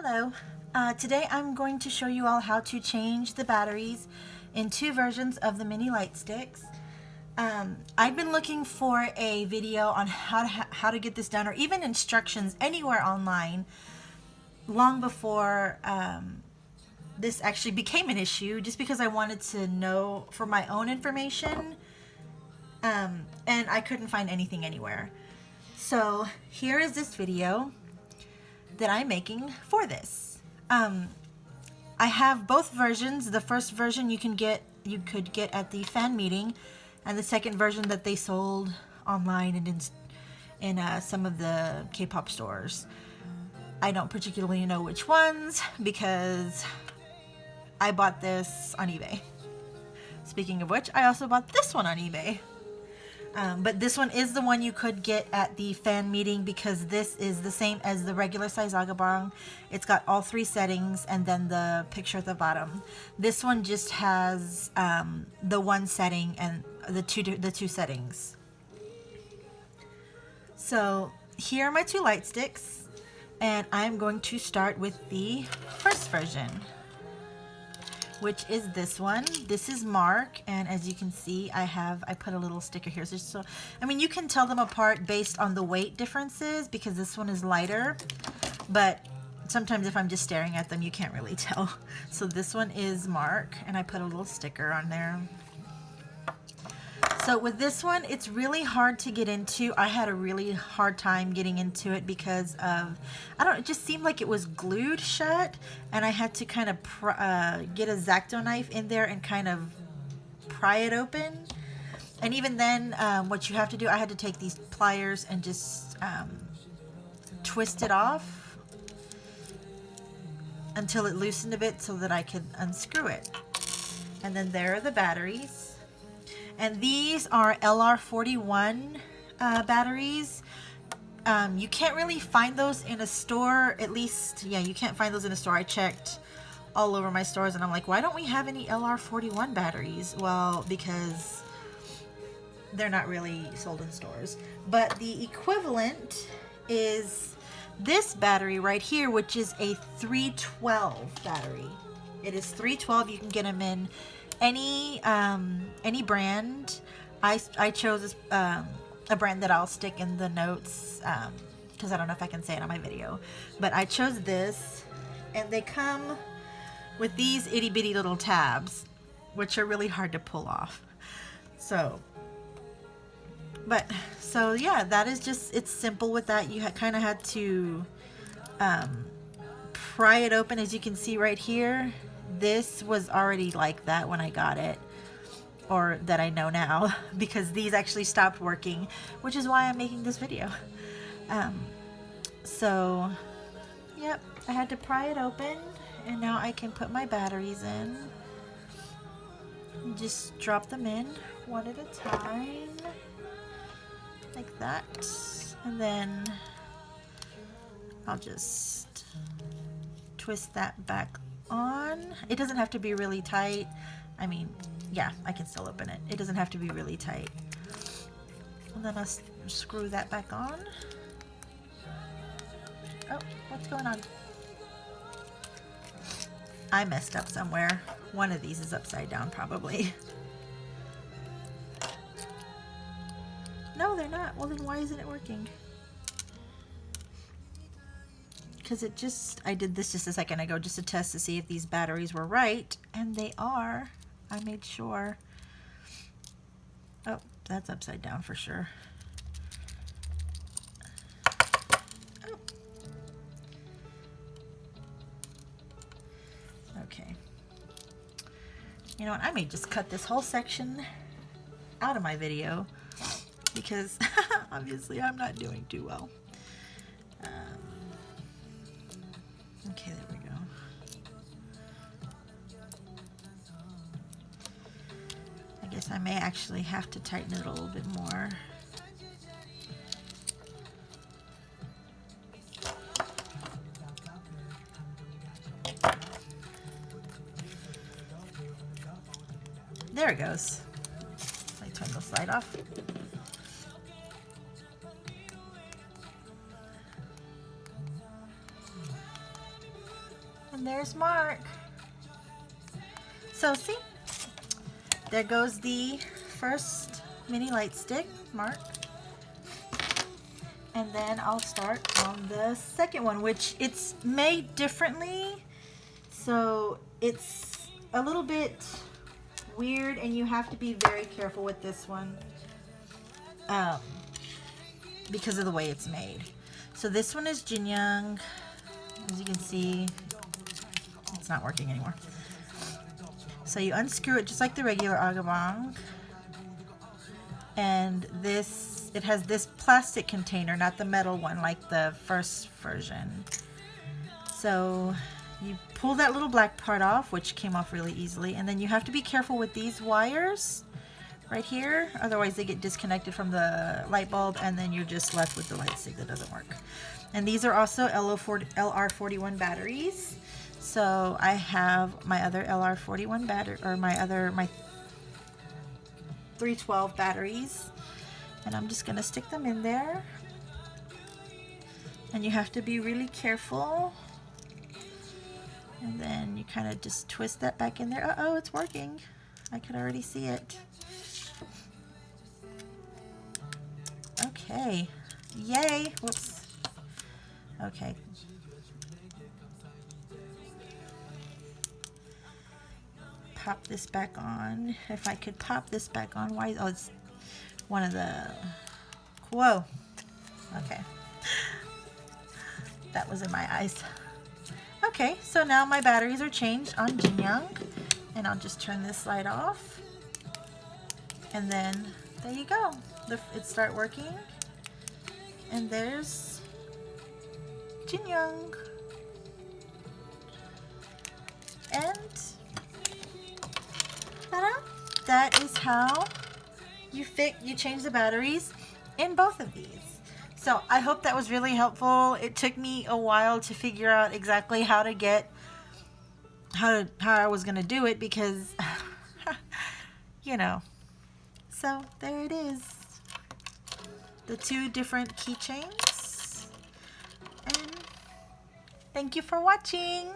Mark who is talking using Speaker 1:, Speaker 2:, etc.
Speaker 1: Hello, today I'm going to show you all how to change the batteries in two versions of the mini light sticks. I've been looking for a video on how to get this done, or even instructions anywhere online, long before this actually became an issue, just because I wanted to know for my own information, and I couldn't find anything anywhere. So here is this video that I'm making for this. I have both versions. The first version you could get at the fan meeting, and the second version that they sold online and in some of the K-pop stores. I don't particularly know which ones because I bought this on eBay. Speaking of which, I also bought this one on eBay. But this one is the one you could get at the fan meeting because this is the same as the regular size Ahgabong. It's got all three settings and then the picture at the bottom. This one just has the one setting and the two settings. So here are my two light sticks, and I'm going to start with the first version, which is this one. This is Mark, and as you can see, I put a little sticker here. So I mean, you can tell them apart based on the weight differences because this one is lighter, but sometimes if I'm just staring at them, you can't really tell. So this one is Mark, and I put a little sticker on there. So with this one, it's really hard to get into. I had a really hard time getting into it because of, it just seemed like it was glued shut, and I had to kind of get a X-Acto knife in there and kind of pry it open. And even then, what you have to do, I had to take these pliers and just twist it off until it loosened a bit so that I could unscrew it. And then there are the batteries. And these are LR41 batteries. You can't really find those in a store, at least, yeah, you can't find those in a store. I checked all over my stores and I'm like, why don't we have any LR41 batteries? Well, because they're not really sold in stores. But the equivalent is this battery right here, which is a 312 battery. It is 312. You can get them in any brand. I chose a brand that I'll stick in the notes because I don't know if I can say it on my video, but I chose this, and they come with these itty bitty little tabs, which are really hard to pull off. So yeah, that is just, it's simple with that. You kind of had to pry it open. As you can see right here, this was already like that when I got it, or that I know now, because these actually stopped working, which is why I'm making this video. So yep, I had to pry it open, and now I can put my batteries in and just drop them in one at a time like that, and then I'll just twist that back on. It doesn't have to be really tight. I mean, yeah, I can still open it. It doesn't have to be really tight. And then I'll screw that back on. Oh, what's going on? I messed up somewhere. One of these is upside down, probably. No, they're not. Well, then why isn't it working? Because I did this just a second ago just to test to see if these batteries were right, and they are. I made sure. Oh, that's upside down for sure. Oh. Okay. You know what? I may just cut this whole section out of my video because obviously I'm not doing too well. Okay, there we go. I guess I may actually have to tighten it a little bit more. There it goes. Let me turn this light off. And there's Mark. So see, there goes the first mini light stick, Mark. And then I'll start on the second one, which it's made differently. So it's a little bit weird and you have to be very careful with this one because of the way it's made. So this one is Jin Young. As you can see, it's not working anymore. So you unscrew it just like the regular Ahgabong. And this, it has this plastic container, not the metal one like the first version. So you pull that little black part off, which came off really easily, and then you have to be careful with these wires right here, otherwise they get disconnected from the light bulb and then you're just left with the light stick that doesn't work. And these are also LR41 batteries. So I have my other LR41 battery, or my 312 batteries, and I'm just gonna stick them in there. And you have to be really careful. And then you kind of just twist that back in there. Uh-oh, it's working. I could already see it. Okay. Yay. Whoops. Okay. Pop this back on. If I could pop this back on. Why? Oh, it's one of the... Whoa. Okay. That was in my eyes. Okay, so now my batteries are changed on Jin Young. And I'll just turn this light off. And then, there you go. It start working. And there's Jin Young. And ta-da! That is how you change the batteries in both of these. So I hope that was really helpful. It took me a while to figure out exactly how I was gonna do it because you know. So there it is. The two different keychains. And thank you for watching.